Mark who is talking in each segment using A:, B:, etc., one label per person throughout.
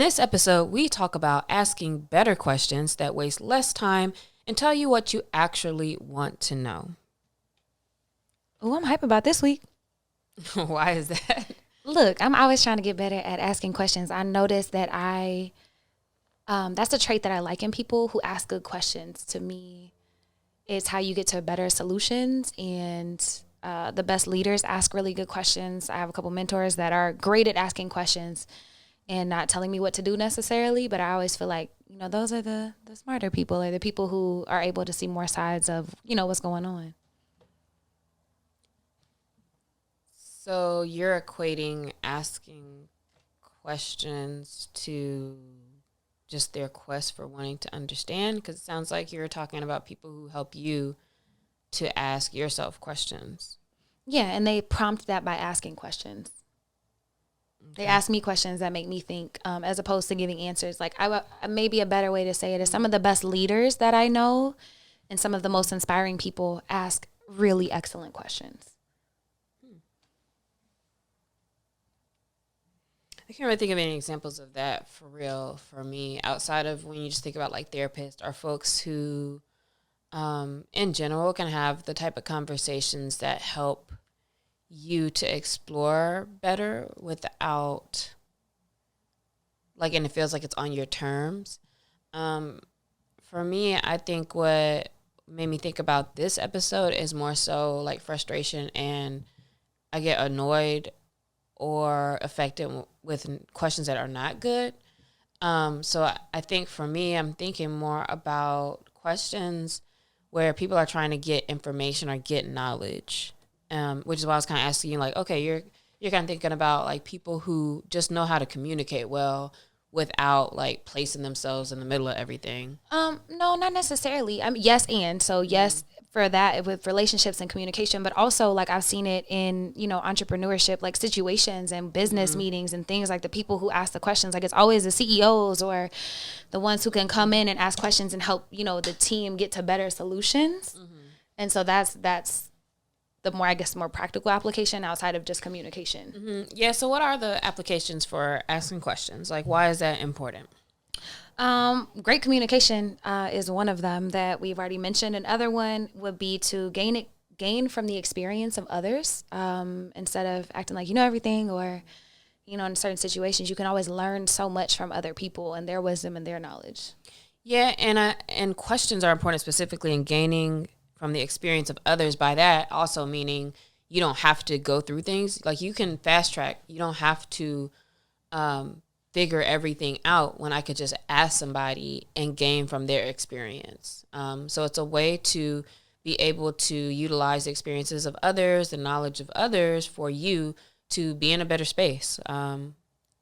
A: this episode, we talk about asking better questions that waste less time and tell you what you actually want to know.
B: Oh, I'm hype about this week.
A: Why is that?
B: Look, I'm always trying to get better at asking questions. I noticed that that's a trait that I like in people who ask good questions. To me, it's how you get to better solutions, and the best leaders ask really good questions. I have a couple mentors that are great at asking questions and not telling me what to do necessarily, but I always feel like, those are the smarter people, or the people who are able to see more sides of, what's going on.
A: So you're equating asking questions to just their quest for wanting to understand? Because it sounds like you're talking about people who help you to ask yourself questions.
B: Yeah, and they prompt that by asking questions. Okay. They ask me questions that make me think, as opposed to giving answers. Like, maybe a better way to say it is some of the best leaders that I know and some of the most inspiring people ask really excellent questions.
A: I can't really think of any examples of that for real for me, outside of when you just think about like therapists or folks who in general can have the type of conversations that help you to explore better without and it feels like it's on your terms. For me, I think what made me think about this episode is more so like frustration, and I get annoyed or affected with questions that are not good. So I think for me, I'm thinking more about questions where people are trying to get information or get knowledge, which is why I was kind of asking you, like, okay, you're kind of thinking about like people who just know how to communicate well without like placing themselves in the middle of everything.
B: No, not necessarily. Yes, and so yes. For that with relationships and communication, but also like I've seen it in, entrepreneurship, like situations and business meetings and things, like the people who ask the questions, like it's always the CEOs or the ones who can come in and ask questions and help, the team get to better solutions. And so that's the more practical application outside of just communication.
A: Yeah. So what are the applications for asking questions? Like, why is that important?
B: Great communication is one of them that we've already mentioned. Another one would be to gain from the experience of others, instead of acting like you know everything, or in certain situations you can always learn so much from other people and their wisdom and their knowledge.
A: Yeah, and questions are important specifically in gaining from the experience of others. By that also meaning you don't have to go through things, like you can fast track. You don't have to figure everything out when I could just ask somebody and gain from their experience. So it's a way to be able to utilize the experiences of others, the knowledge of others, for you to be in a better space. And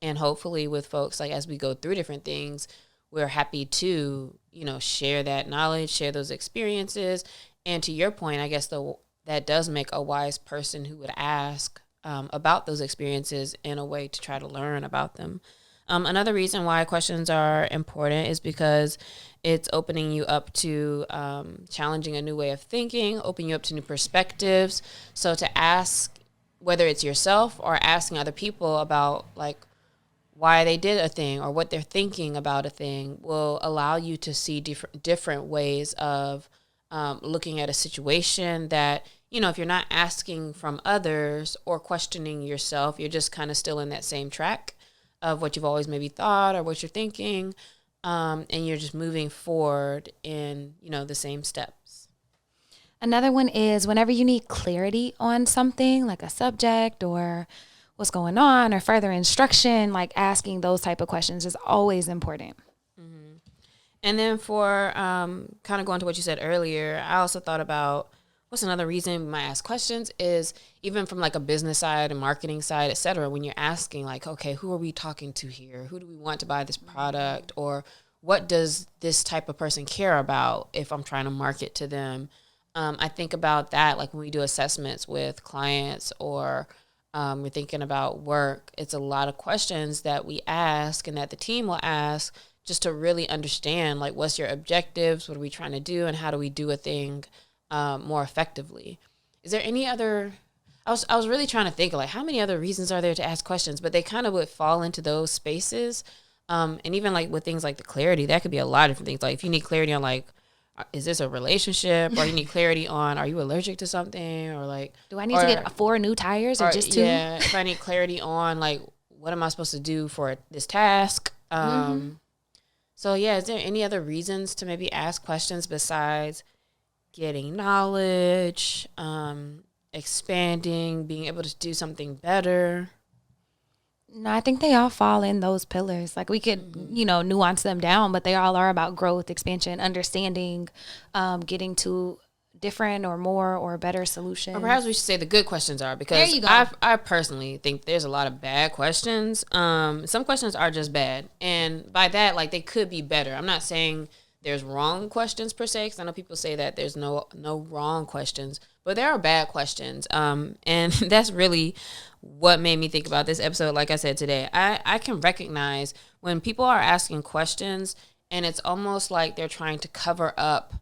A: hopefully with folks, like as we go through different things, we're happy to, share that knowledge, share those experiences. And to your point, I guess that does make a wise person who would ask about those experiences in a way to try to learn about them. Another reason why questions are important is because it's opening you up to challenging a new way of thinking, opening you up to new perspectives. So to ask, whether it's yourself or asking other people about like why they did a thing or what they're thinking about a thing, will allow you to see different ways of looking at a situation that, if you're not asking from others or questioning yourself, you're just kind of still in that same track of what you've always maybe thought or what you're thinking, and you're just moving forward in, the same steps.
B: Another one is whenever you need clarity on something, like a subject or what's going on or further instruction, like asking those type of questions is always important.
A: Mm-hmm. And then for kind of going to what you said earlier, I also thought about what's another reason we might ask questions is even from like a business side and marketing side, et cetera, when you're asking like, okay, who are we talking to here? Who do we want to buy this product? Or what does this type of person care about if I'm trying to market to them? I think about that like when we do assessments with clients or we're thinking about work. It's a lot of questions that we ask and that the team will ask just to really understand like what's your objectives, what are we trying to do, and how do we do a thing more effectively. Is there any other, I was really trying to think like how many other reasons are there to ask questions, but they kind of would fall into those spaces. And even like with things like the clarity, that could be a lot of different things. Like if you need clarity on like, is this a relationship, or you need clarity on, are you allergic to something, or like,
B: do I need to get 4 new tires or just 2?
A: Yeah, if I need clarity on like, what am I supposed to do for this task? So yeah, is there any other reasons to maybe ask questions besides getting knowledge, expanding, being able to do something better?
B: No, I think they all fall in those pillars. Like we could, nuance them down, but they all are about growth, expansion, understanding, getting to different or more or better solutions.
A: Or perhaps we should say the good questions are, because
B: there you go.
A: I personally think there's a lot of bad questions. Some questions are just bad. And by that, like they could be better. I'm not saying there's wrong questions per se, because I know people say that there's no wrong questions, but there are bad questions. And that's really what made me think about this episode. Like I said today, I can recognize when people are asking questions and it's almost like they're trying to cover up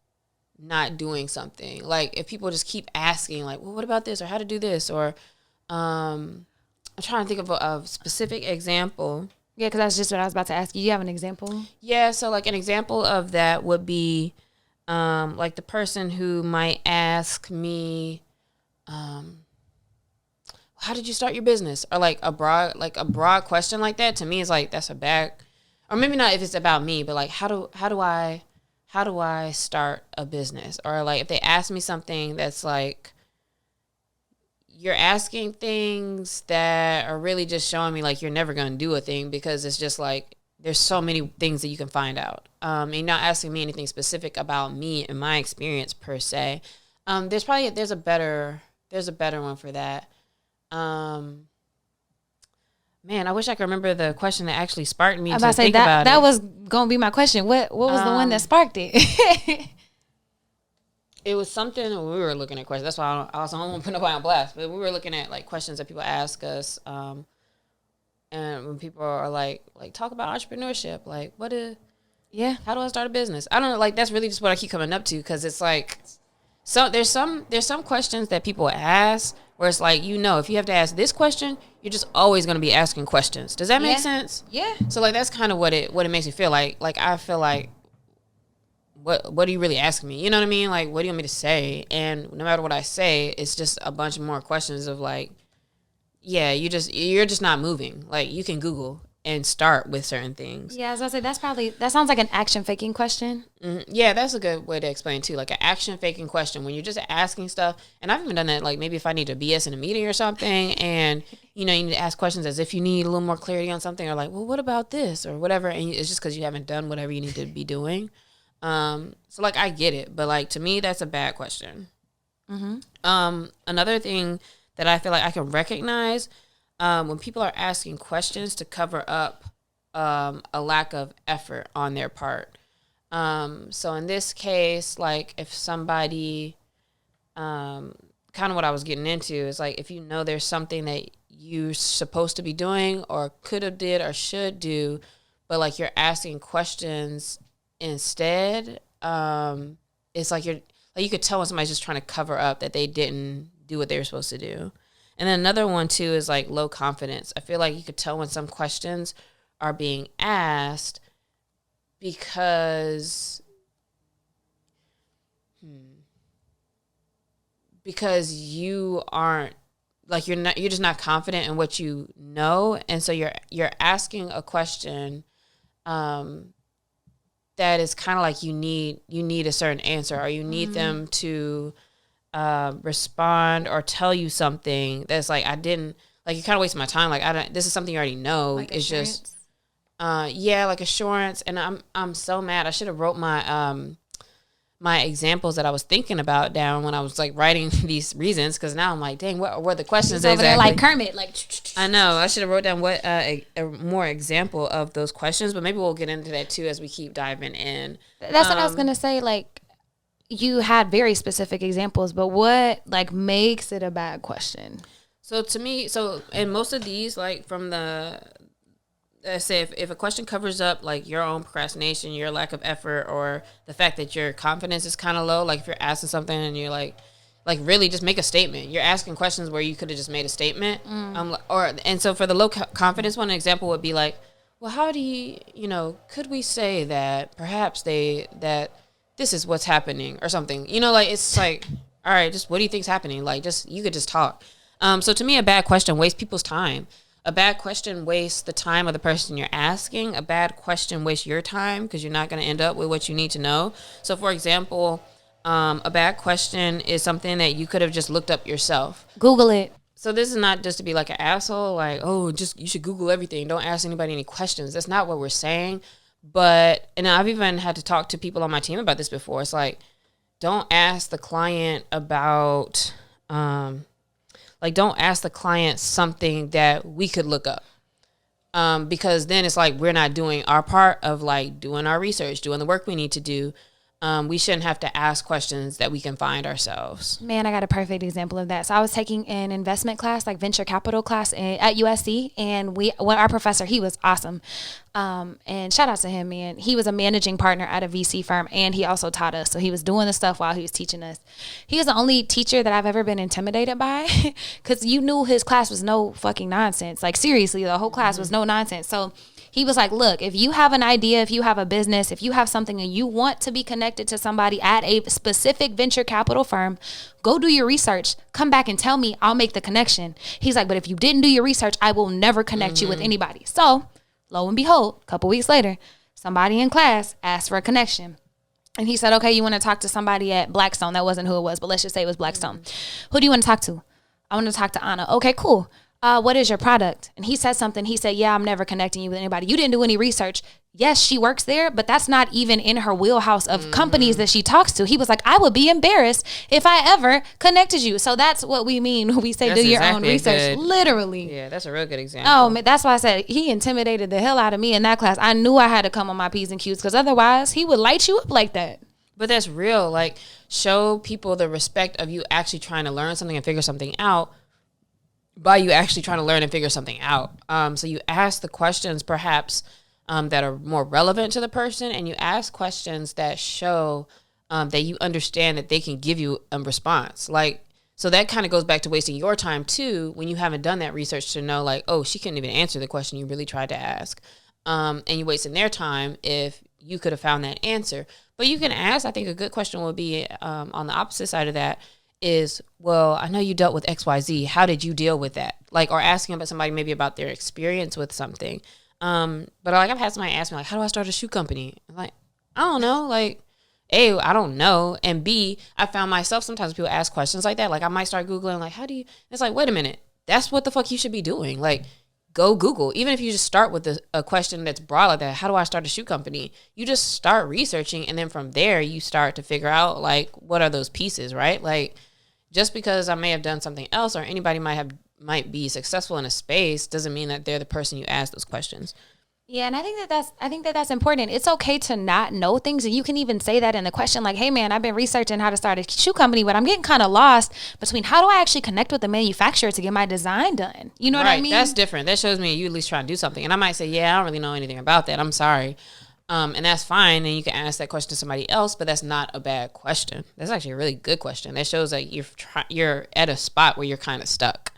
A: not doing something. Like if people just keep asking like, well, what about this, or how to do this, or I'm trying to think of a specific example.
B: Yeah, because that's just what I was about to ask you. You have an example?
A: Yeah, so like an example of that would be like the person who might ask me, how did you start your business? Or like a broad question like that, to me is like, that's a bad, or maybe not if it's about me, but like how do I start a business? Or like if they ask me something that's like, you're asking things that are really just showing me like you're never going to do a thing, because it's just like there's so many things that you can find out. And you're not asking me anything specific about me and my experience per se. There's a better one for that. Man, I wish I could remember the question that actually sparked me to think about it.
B: That was gonna be my question. What was the one that sparked it?
A: It was something we were looking at questions. That's why I don't want to put nobody on blast. But we were looking at like questions that people ask us, and when people are like talk about entrepreneurship, like how do I start a business? I don't know. Like that's really just what I keep coming up to, because it's like, so there's some questions that people ask where it's like, if you have to ask this question, you're just always going to be asking questions. Does that make sense?
B: Yeah.
A: So like that's kind of what it makes me feel like. Like I feel like, what are you really asking me? You know what I mean? Like, what do you want me to say? And no matter what I say, it's just a bunch of more questions of like, yeah, you're just not moving. Like you can Google and start with certain things.
B: Yeah, as I say, that sounds like an action faking question.
A: Mm-hmm. Yeah, that's a good way to explain too. Like an action faking question when you're just asking stuff. And I've even done that. Like maybe if I need to BS in a meeting or something, and you need to ask questions as if you need a little more clarity on something, or like, well, what about this or whatever? And it's just because you haven't done whatever you need to be doing. So like I get it, but like to me that's a bad question. Mm-hmm. Another thing that I feel like I can recognize when people are asking questions to cover up a lack of effort on their part. So in this case, like if somebody, kind of what I was getting into is like if there's something that you're supposed to be doing or could have did or should do, but like you're asking questions instead, it's like you could tell when somebody's just trying to cover up that they didn't do what they were supposed to do. And then another one too is like low confidence. I feel like you could tell when some questions are being asked because you aren't like you're just not confident in what you know, and so you're asking a question that is kind of like you need a certain answer, or you need them to respond or tell you something that's like I didn't like. You kind of wasting my time. Like this is something you already know.
B: Like
A: it's
B: assurance?
A: Just like assurance. And I'm so mad. I should have wrote my examples that I was thinking about down when I was like writing these reasons, because now I'm like, dang, what were the questions
B: Over
A: exactly?
B: there like Kermit, like
A: I know I should have wrote down what a more example of those questions, but maybe we'll get into that too as we keep diving in.
B: That's what I was gonna say. Like you had very specific examples, but what like makes it a bad question?
A: So to me, in most of these, like from let's say if a question covers up like your own procrastination, your lack of effort, or the fact that your confidence is kind of low, like if you're asking something and you're like really just make a statement. You're asking questions where you could have just made a statement. And so for the low confidence one, an example would be like, well, how do you, could we say that perhaps that this is what's happening or something? Like, it's like, all right, just what do you think's happening? Like, you could just talk. So to me, a bad question wastes people's time. A bad question wastes the time of the person you're asking. A bad question wastes your time because you're not going to end up with what you need to know. So, for example, a bad question is something that you could have just looked up yourself.
B: Google it.
A: So this is not just to be like an asshole, like, oh, just you should Google everything. Don't ask anybody any questions. That's not what we're saying. And I've even had to talk to people on my team about this before. It's like, don't ask the client about, don't ask the client something that we could look up. Because then it's like we're not doing our part of like doing our research, doing the work we need to do. We shouldn't have to ask questions that we can find ourselves.
B: Man, I got a perfect example of that. So I was taking an investment class, like venture capital class at USC, and our professor, he was awesome. And shout out to him, man. He was a managing partner at a VC firm, and he also taught us. So he was doing the stuff while he was teaching us. He was the only teacher that I've ever been intimidated by because you knew his class was no fucking nonsense. Like, seriously, the whole class was no nonsense. So he was like, look, if you have an idea, if you have a business, if you have something and you want to be connected to somebody at a specific venture capital firm, go do your research. Come back and tell me. I'll make the connection. He's like, but if you didn't do your research, I will never connect you with anybody. So lo and behold, a couple weeks later, somebody in class asked for a connection. And he said, okay, you want to talk to somebody at Blackstone. That wasn't who it was, but let's just say it was Blackstone. Who do you want to talk to? I want to talk to Anna. Okay, cool. What is your product? And he said something. He said, yeah, I'm never connecting you with anybody. You didn't do any research. Yes, she works there, but that's not even in her wheelhouse of companies that she talks to. He was like, I would be embarrassed if I ever connected you. So that's what we mean when we say do your own research. Literally.
A: Yeah, that's a real good example.
B: Oh, man, that's why I said he intimidated the hell out of me in that class. I knew I had to come on my P's and Q's because otherwise he would light you up like that.
A: But that's real. Like, show people the respect of you actually trying to learn something and figure something out by you actually trying to learn and figure something out. So you ask the questions perhaps that are more relevant to the person, and you ask questions that show that you understand that they can give you a response. Like, so that kind of goes back to wasting your time too when you haven't done that research to know like, oh, she couldn't even answer the question you really tried to ask. And you're wasting their time if you could have found that answer. But you can ask, I think a good question would be on the opposite side of that is, well, I know you dealt with XYZ. How did you deal with that? Like, or asking about somebody maybe about their experience with something. But like, I've had somebody ask me like, how do I start a shoe company? I'm like, I don't know. Like, A, I don't know. And B, I found myself sometimes people ask questions like that. Like, I might start Googling like, how do you, it's like, wait a minute. That's what the fuck you should be doing. Like, go Google. Even if you just start with a question that's broad like that, how do I start a shoe company? You just start researching, and then from there you start to figure out like, what are those pieces, right? Like, just because I may have done something else or anybody might be successful in a space doesn't mean that they're the person you ask those questions.
B: Yeah, and I think that's important. It's okay to not know things, and you can even say that in the question, like, "Hey, man, I've been researching how to start a shoe company, but I'm getting kind of lost between how do I actually connect with the manufacturer to get my design done." You know what I mean?
A: That's different. That shows me you at least trying to do something, and I might say, "Yeah, I don't really know anything about that. I'm sorry," and that's fine. And you can ask that question to somebody else, but that's not a bad question. That's actually a really good question. That shows that you're at a spot where you're kind of stuck.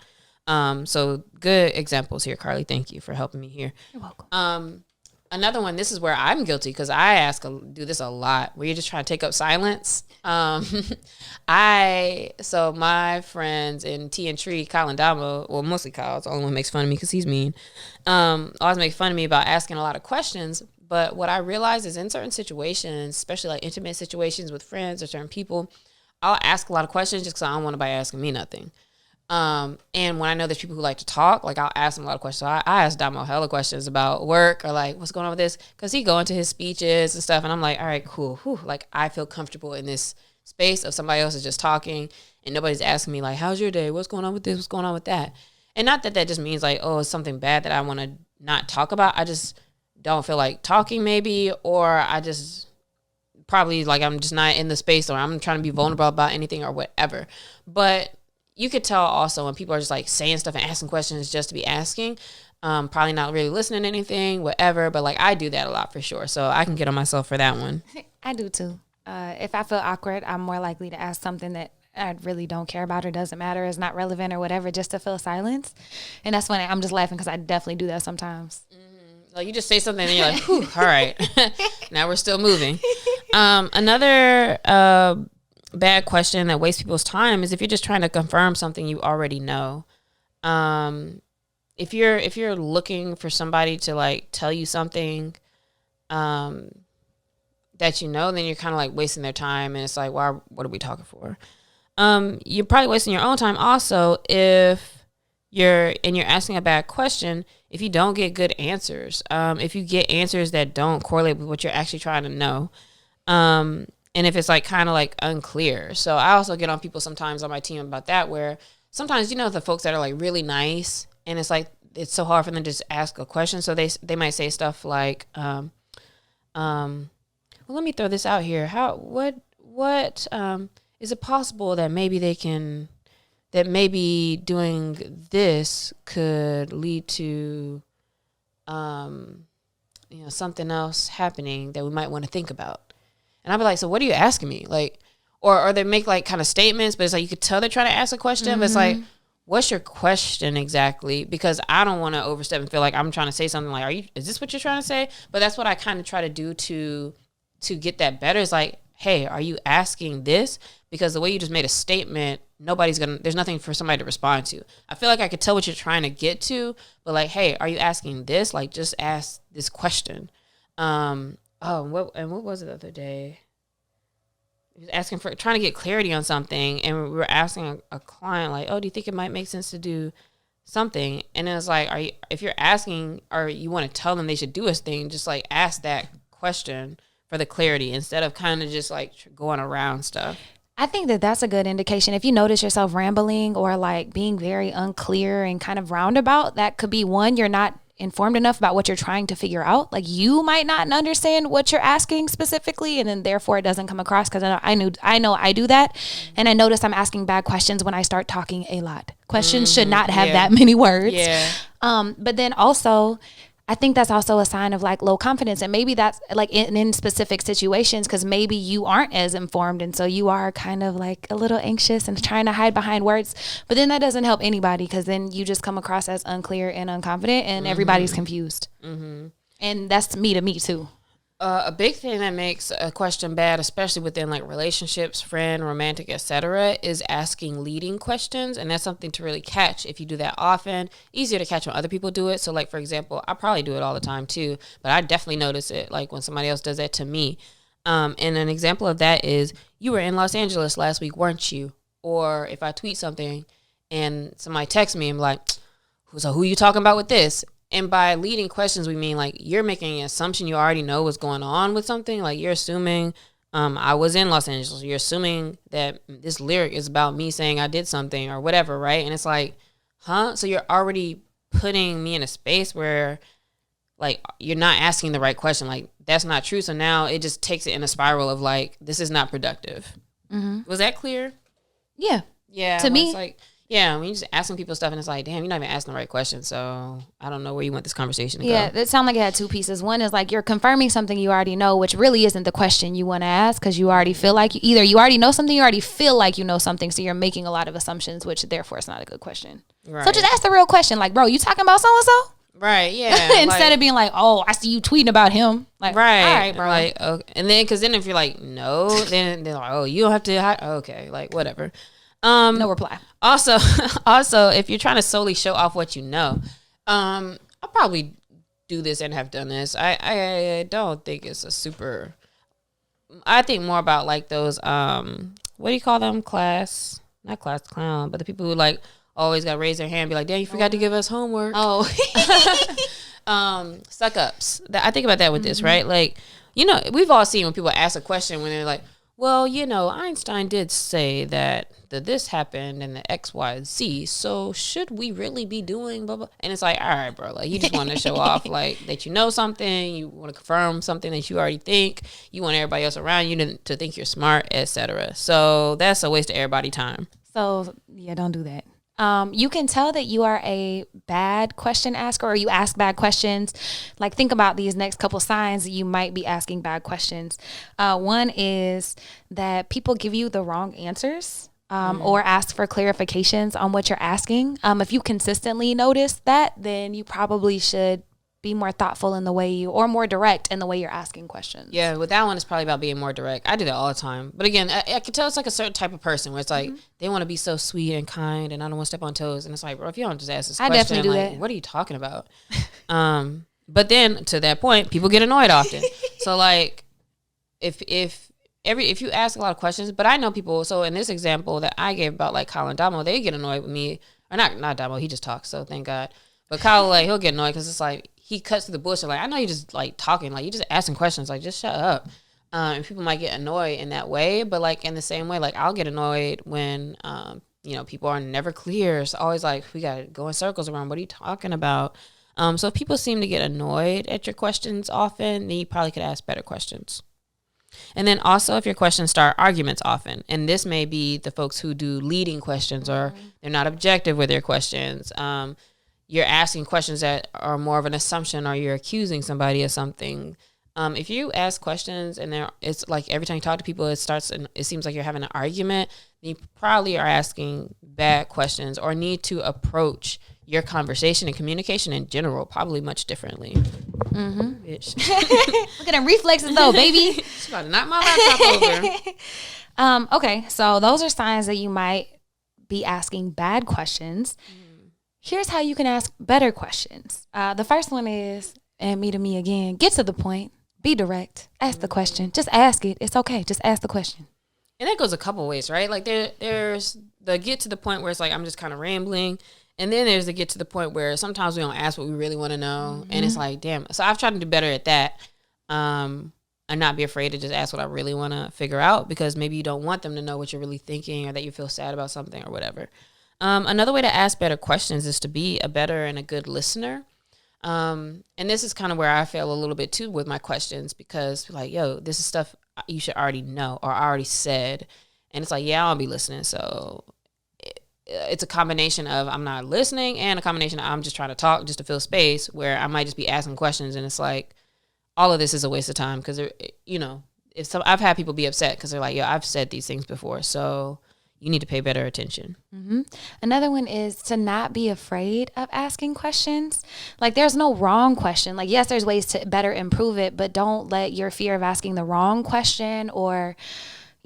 A: So good examples here, Carlie. Thank you for helping me here.
B: You're welcome.
A: Another one, this is where I'm guilty because I do this a lot, where you're just trying to take up silence. So my friends in T and Tree, Kyle and Damo, well, mostly Kyle's the only one who makes fun of me because he's mean, always make fun of me about asking a lot of questions. But what I realize is in certain situations, especially like intimate situations with friends or certain people, I'll ask a lot of questions just because I don't want anybody asking me nothing. And when I know there's people who like to talk, like I'll ask them a lot of questions. So I asked Damo hella questions about work or like what's going on with this, because he go into his speeches and stuff, and I'm like, all right, cool. Whew. Like I feel comfortable in this space of somebody else is just talking and nobody's asking me like, how's your day? What's going on with this? What's going on with that? And not that just means like, oh, it's something bad that I want to not talk about. I just don't feel like talking maybe, or I just probably like I'm just not in the space, or I'm trying to be vulnerable about anything or whatever. But you could tell also when people are just like saying stuff and asking questions just to be asking, probably not really listening to anything, whatever. But like I do that a lot for sure. So I can get on myself for that one.
B: I do too. If I feel awkward, I'm more likely to ask something that I really don't care about or doesn't matter, is not relevant or whatever, just to fill silence. And that's when I'm just laughing because I definitely do that sometimes.
A: Like you just say something and you're like, whew, all right, now we're still moving. Another bad question that wastes people's time is if you're just trying to confirm something you already know. If you're looking for somebody to like tell you something that you know, then you're kind of like wasting their time, and it's like, why? What are we talking for? You're probably wasting your own time also if you're asking a bad question. If you don't get good answers, if you get answers that don't correlate with what you're actually trying to know, and if it's like kind of like unclear. So I also get on people sometimes on my team about that, where sometimes, the folks that are like really nice, and it's like it's so hard for them to just ask a question. So they might say stuff like, well, let me throw this out here. What is it possible that maybe doing this could lead to something else happening that we might want to think about? And I'd be like, so what are you asking me? Like, or they make like kind of statements, but it's like you could tell they're trying to ask a question, but it's like, what's your question exactly? Because I don't want to overstep and feel like I'm trying to say something like, is this what you're trying to say? But that's what I kind of try to do to get that better. Is like, hey, are you asking this? Because the way you just made a statement, there's nothing for somebody to respond to. I feel like I could tell what you're trying to get to, but like, hey, are you asking this? Like, just ask this question. What was it the other day? He was asking trying to get clarity on something, and we were asking a client like, oh, do you think it might make sense to do something? And it was like, if you're asking or you want to tell them they should do a thing, just like ask that question for the clarity instead of kind of just like going around stuff.
B: I think that that's a good indication. If you notice yourself rambling or like being very unclear and kind of roundabout, that could be one, you're not informed enough about what you're trying to figure out. Like you might not understand what you're asking specifically, and then therefore it doesn't come across, because I know I do that. And I notice I'm asking bad questions when I start talking a lot. Questions should not have that many words.
A: Yeah.
B: But then also, I think that's also a sign of like low confidence, and maybe that's like in specific situations, because maybe you aren't as informed, and so you are kind of like a little anxious and trying to hide behind words. But then that doesn't help anybody, because then you just come across as unclear and unconfident, and everybody's confused. And that's me to me too.
A: A big thing that makes a question bad, especially within like relationships, friend, romantic, etc., is asking leading questions. And that's something to really catch if you do that often. Easier to catch when other people do it. So like, for example, I probably do it all the time too, but I definitely notice it like when somebody else does that to me. And an example of that is, you were in Los Angeles last week, weren't you? Or if I tweet something and somebody texts me, I'm like, so who you talking about with this? And by leading questions, we mean like you're making an assumption you already know what's going on with something. Like you're assuming I was in Los Angeles. You're assuming that this lyric is about me saying I did something or whatever, right? And it's like, huh? So you're already putting me in a space where like you're not asking the right question. Like that's not true. So now it just takes it in a spiral of like, this is not productive. Was that clear?
B: Yeah.
A: Yeah.
B: To me,
A: it's like, yeah, when you're just asking people stuff and it's like, damn, you're not even asking the right question. So I don't know where you want this conversation to go.
B: Yeah, it sounded like it had two pieces. One is like you're confirming something you already know, which really isn't the question you want to ask, because you already feel like either you already know something, you already feel like you know something. So you're making a lot of assumptions, which therefore is not a good question. Right. So just ask the real question. Like, bro, you talking about so-and-so?
A: Right, yeah.
B: Instead of being like, oh, I see you tweeting about him. Like,
A: right.
B: All right, bro.
A: Like, okay. And then, because then if you're like, no, then they're like, oh, you don't have to, okay, like, whatever.
B: No reply.
A: Also, if you're trying to solely show off what you know, I'll probably do this and have done this. I don't think it's a super. I think more about like those what do you call them? Not class clown, but the people who like always got to raise their hand and be like, damn, you forgot to give us homework.
B: Oh.
A: Suck ups. I think about that with this, right? Like, we've all seen when people ask a question when they're like, well, Einstein did say that this happened and the X, Y, and Z. So should we really be doing blah, blah? And it's like, all right, bro, like you just want to show off like that you know something. You want to confirm something that you already think. You want everybody else around you to think you're smart, etc. So that's a waste of everybody's time.
B: So yeah, don't do that. You can tell that you are a bad question asker, or you ask bad questions. Like, think about these next couple signs that you might be asking bad questions. One is that people give you the wrong answers, or ask for clarifications on what you're asking. If you consistently notice that, then you probably should be more thoughtful in the way or more direct in the way you're asking questions.
A: Yeah, with that one, it's probably about being more direct. I do that all the time. But again, I can tell it's like a certain type of person where it's like, they want to be so sweet and kind and I don't want to step on toes. And it's like, bro, if you don't just ask this question,
B: definitely do
A: like,
B: that.
A: what are you talking about? But then to that point, people get annoyed often. So like, if you ask a lot of questions, but I know people, so in this example that I gave about like Kyle and Damo, they get annoyed with me. Or not Damo, he just talks, so thank God. But Kyle, like, he'll get annoyed because it's like, he cuts through the bullshit. Like, I know you just like talking, like you just asking questions, like just shut up. And people might get annoyed in that way, but like in the same way, like I'll get annoyed when people are never clear. It's always like we gotta go in circles around. What are you talking about? So if people seem to get annoyed at your questions often, then you probably could ask better questions. And then also if your questions start arguments often, and this may be the folks who do leading questions or they're not objective with their questions. You're asking questions that are more of an assumption or you're accusing somebody of something. If you ask questions and it's like every time you talk to people, it seems like you're having an argument, then you probably are asking bad questions or need to approach your conversation and communication in general probably much differently. Bitch.
B: Look at them reflexes though, baby.
A: She's about to knock my laptop over.
B: Okay, so those are signs that you might be asking bad questions. Here's how you can ask better questions. The first one is, and me again, get to the point, be direct, ask the question. Just ask it. It's okay. Just ask the question.
A: And that goes a couple ways, right? Like there's the get to the point where it's like I'm just kind of rambling. And then there's the get to the point where sometimes we don't ask what we really want to know. And it's like, damn. So I've tried to do better at that. And not be afraid to just ask what I really want to figure out because maybe you don't want them to know what you're really thinking or that you feel sad about something or whatever. Another way to ask better questions is to be a better and a good listener. And this is kind of where I fail a little bit too with my questions because like, yo, this is stuff you should already know or I already said. And it's like, yeah, I'll be listening. So it's a combination of I'm not listening and a combination of I'm just trying to talk just to fill space where I might just be asking questions. And it's like, all of this is a waste of time because, I've had people be upset because they're like, yo, I've said these things before. So you need to pay better attention.
B: Another one is to not be afraid of asking questions. Like there's no wrong question. Like, yes, there's ways to better improve it, but don't let your fear of asking the wrong question or,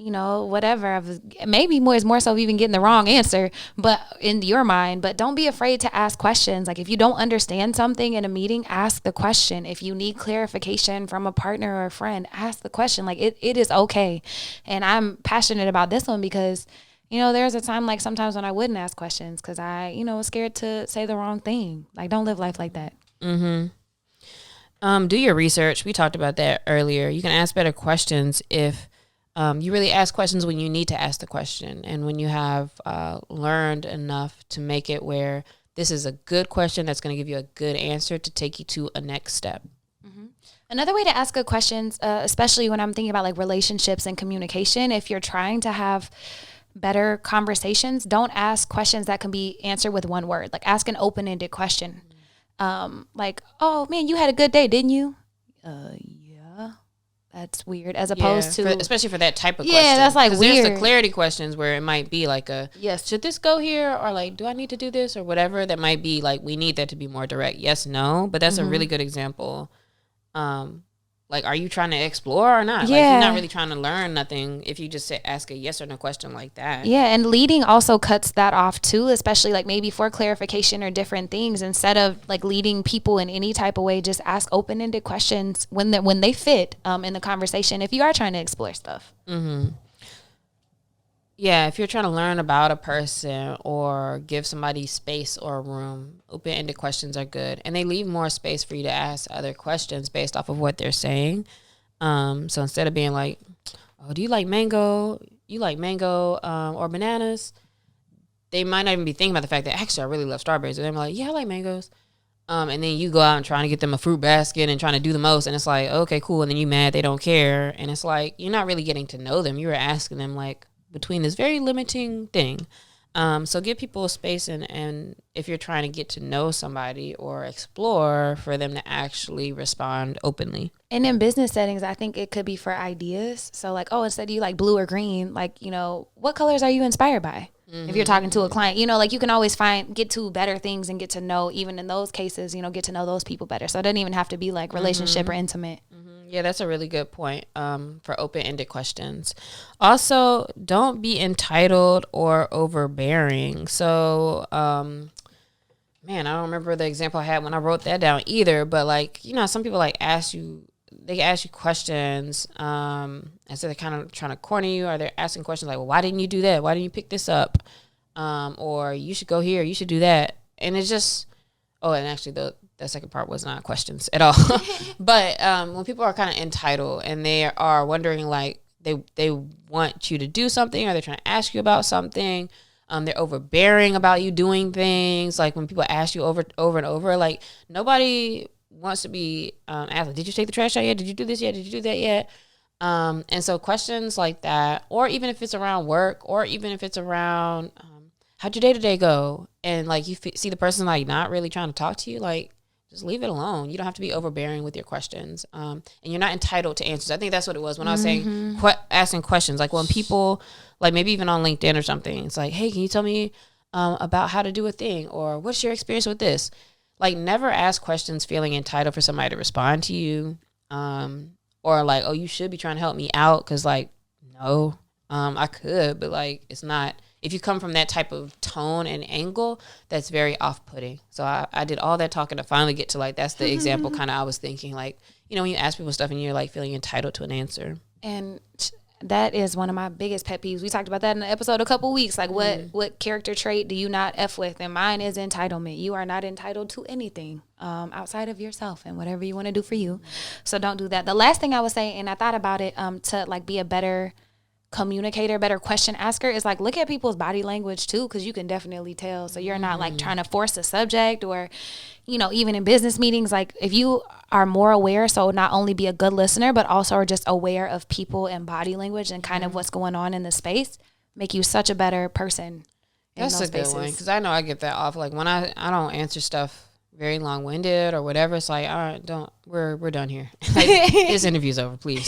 B: whatever. Maybe more so even getting the wrong answer, but in your mind, but don't be afraid to ask questions. Like if you don't understand something in a meeting, ask the question. If you need clarification from a partner or a friend, ask the question. Like it is okay. And I'm passionate about this one because there's a time like sometimes when I wouldn't ask questions because I, was scared to say the wrong thing. Like, don't live life like that.
A: Do your research. We talked about that earlier. You can ask better questions if you really ask questions when you need to ask the question and when you have learned enough to make it where this is a good question that's going to give you a good answer to take you to a next step.
B: Another way to ask good questions, especially when I'm thinking about like relationships and communication, if you're trying to have better conversations, don't ask questions that can be answered with one word. Like ask an open-ended question. Like, oh man, you had a good day, didn't you? Yeah. That's weird. As opposed to
A: especially for that type of question.
B: Yeah, that's like weird.
A: There's the clarity questions where it might be like
B: yes,
A: should this go here or like do I need to do this or whatever. That might be like we need that to be more direct. Yes, no. But that's a really good example. Like, are you trying to explore or not?
B: Yeah.
A: Like, you're not really trying to learn nothing if you just ask a yes or no question like that.
B: Yeah, and leading also cuts that off too, especially like maybe for clarification or different things. Instead of like leading people in any type of way, just ask open-ended questions when they fit in the conversation if you are trying to explore stuff.
A: Yeah, if you're trying to learn about a person or give somebody space or room, open-ended questions are good. And they leave more space for you to ask other questions based off of what they're saying. So instead of being like, oh, do you like mango? You like mango or bananas? They might not even be thinking about the fact that actually I really love strawberries. And they're like, yeah, I like mangoes. And then you go out and trying to get them a fruit basket and trying to do the most. And it's like, okay, cool. And then you mad they don't care. And it's like, you're not really getting to know them. You were asking them like, between this very limiting thing. So give people space and if you're trying to get to know somebody or explore for them to actually respond openly.
B: And in business settings, I think it could be for ideas. So like, oh, instead of you like blue or green, like, what colors are you inspired by? If you're talking to a client, you know, like you can always get to better things and get to know, even in those cases, you know, get to know those people better. So it doesn't even have to be like relationship or intimate.
A: Yeah, that's a really good point for open-ended questions. Also, don't be entitled or overbearing. So, man, I don't remember the example I had when I wrote that down either. But like, you know, some people like ask you questions, and so they're kind of trying to corner you, or they're asking questions like, well, why didn't you do that? Why didn't you pick this up? Or you should go here, you should do that. And it's just, and actually the second part was not questions at all. But when people are kind of entitled and they are wondering, like, they want you to do something, or they're trying to ask you about something, they're overbearing about you doing things. Like when people ask you over and over, like nobody wants to be asked, like, did you take the trash out yet? Did you do this yet? Did you do that yet? And so questions like that, or even if it's around work, or even if it's around how'd your day-to-day go, and like you see the person like not really trying to talk to you, like just leave it alone. You don't have to be overbearing with your questions, and you're not entitled to answers. I think that's what it was when I was saying asking questions. Like when people, like maybe even on LinkedIn or something, it's like, hey, can you tell me about how to do a thing, or what's your experience with this? Like never ask questions feeling entitled for somebody to respond to you, or like, oh, you should be trying to help me out, because like, no, I could, but like it's not. If you come from that type of tone and angle, that's very off-putting. So I did all that talking to finally get to like, that's the example kind of I was thinking, like, you know, when you ask people stuff and you're like feeling entitled to an answer.
B: And that is one of my biggest pet peeves. We talked about that in the episode a couple weeks. Like what character trait do you not F with? And mine is entitlement. You are not entitled to anything outside of yourself and whatever you want to do for you. So don't do that. The last thing I would say, and I thought about it to like be a better communicator, better question asker, is like look at people's body language too, because you can definitely tell. So you're not like trying to force a subject, or you know, even in business meetings, like if you are more aware, so not only be a good listener but also are just aware of people and body language and kind of what's going on in the space, make you such a better person.
A: That's a good one, because I know I get that off. Like when I don't answer stuff very long-winded or whatever, it's like, all right, we're done here. Like, this interview's over, please.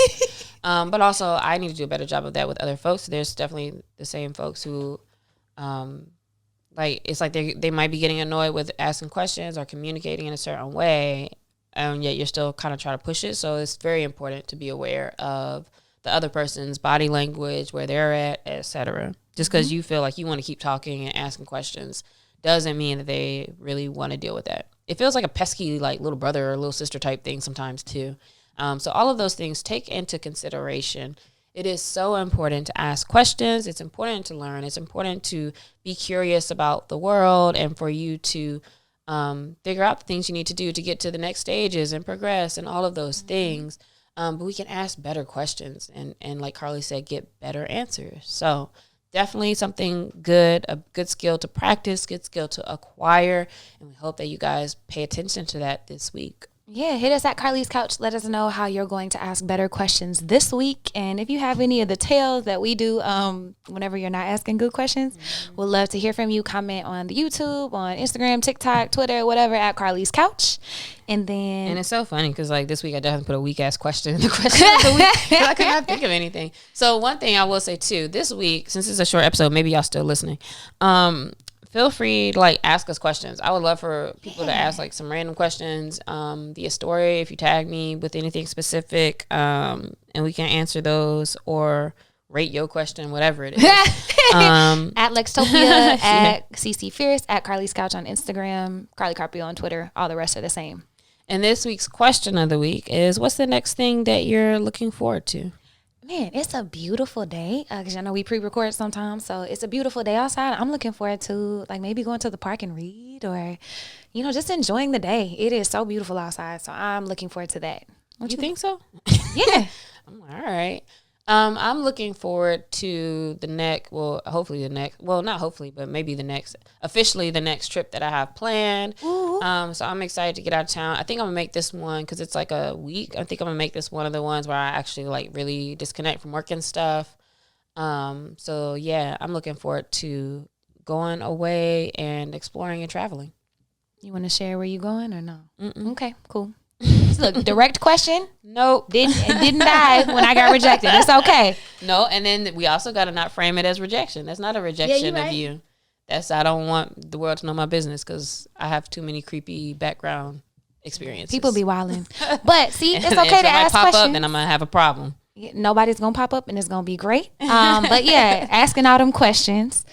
A: But also I need to do a better job of that with other folks. There's definitely the same folks who like it's like they might be getting annoyed with asking questions or communicating in a certain way, and yet you're still kind of trying to push it. So it's very important to be aware of the other person's body language, where they're at, etc. Just because you feel like you want to keep talking and asking questions doesn't mean that they really want to deal with that. It feels like a pesky like little brother or little sister type thing sometimes too. So all of those things take into consideration. It is so important to ask questions. It's important to learn. It's important to be curious about the world, and for you to figure out the things you need to do to get to the next stages and progress and all of those things. But we can ask better questions and like Carlie said, get better answers. So definitely something good, a good skill to practice, good skill to acquire. And we hope that you guys pay attention to that this week.
B: Yeah, hit us at Carlie's Couch. Let us know how you're going to ask better questions this week. And if you have any of the tales that we do whenever you're not asking good questions, we'd love to hear from you. Comment on the YouTube, on Instagram, TikTok, Twitter, whatever, at Carlie's Couch. And it's
A: so funny because like this week I definitely put a weak ass question in the question of the week. I could not think of anything. So one thing I will say too, this week, since it's a short episode, maybe y'all still listening. Feel free to like ask us questions. I would love for people to ask like some random questions via story if you tag me with anything specific, and we can answer those or rate your question, whatever it is.
B: At Lextopia, at CC Fierce, at Carlie's Couch on Instagram, Carlie Carpio on Twitter. All the rest are the same.
A: And this week's question of the week is, what's the next thing that you're looking forward to?
B: Man, it's a beautiful day, because I know we pre-record sometimes, so it's a beautiful day outside. I'm looking forward to like maybe going to the park and read, or, you know, just enjoying the day. It is so beautiful outside, so I'm looking forward to that.
A: What you think so?
B: Yeah.
A: All right. I'm looking forward to the next, officially the next trip that I have planned. So I'm excited to get out of town. I think I'm gonna make this one, because it's like a week. I think I'm gonna make this one of the ones where I actually like really disconnect from work and stuff. So yeah, I'm looking forward to going away and exploring and traveling.
B: You want to share where you going or no?
A: Mm-mm.
B: Okay, cool. Look, direct question.
A: Nope.
B: Didn't die when I got rejected. It's okay.
A: No, and then we also got to not frame it as rejection. That's not a rejection of you. That's, I don't want the world to know my business because I have too many creepy background experiences.
B: People be wilding. But see, it's okay
A: if
B: to ask
A: pop
B: questions.
A: up, then I'm going to have a problem.
B: Nobody's going to pop up and it's going to be great. But yeah, asking all them questions.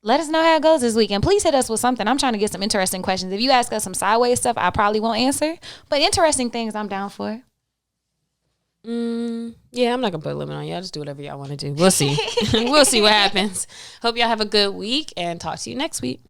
B: Let us know how it goes this week. And please hit us with something. I'm trying to get some interesting questions. If you ask us some sideways stuff, I probably won't answer. But interesting things, I'm down for.
A: Yeah, I'm not going to put a limit on y'all. Just do whatever y'all want to do. We'll see. We'll see what happens. Hope y'all have a good week and talk to you next week.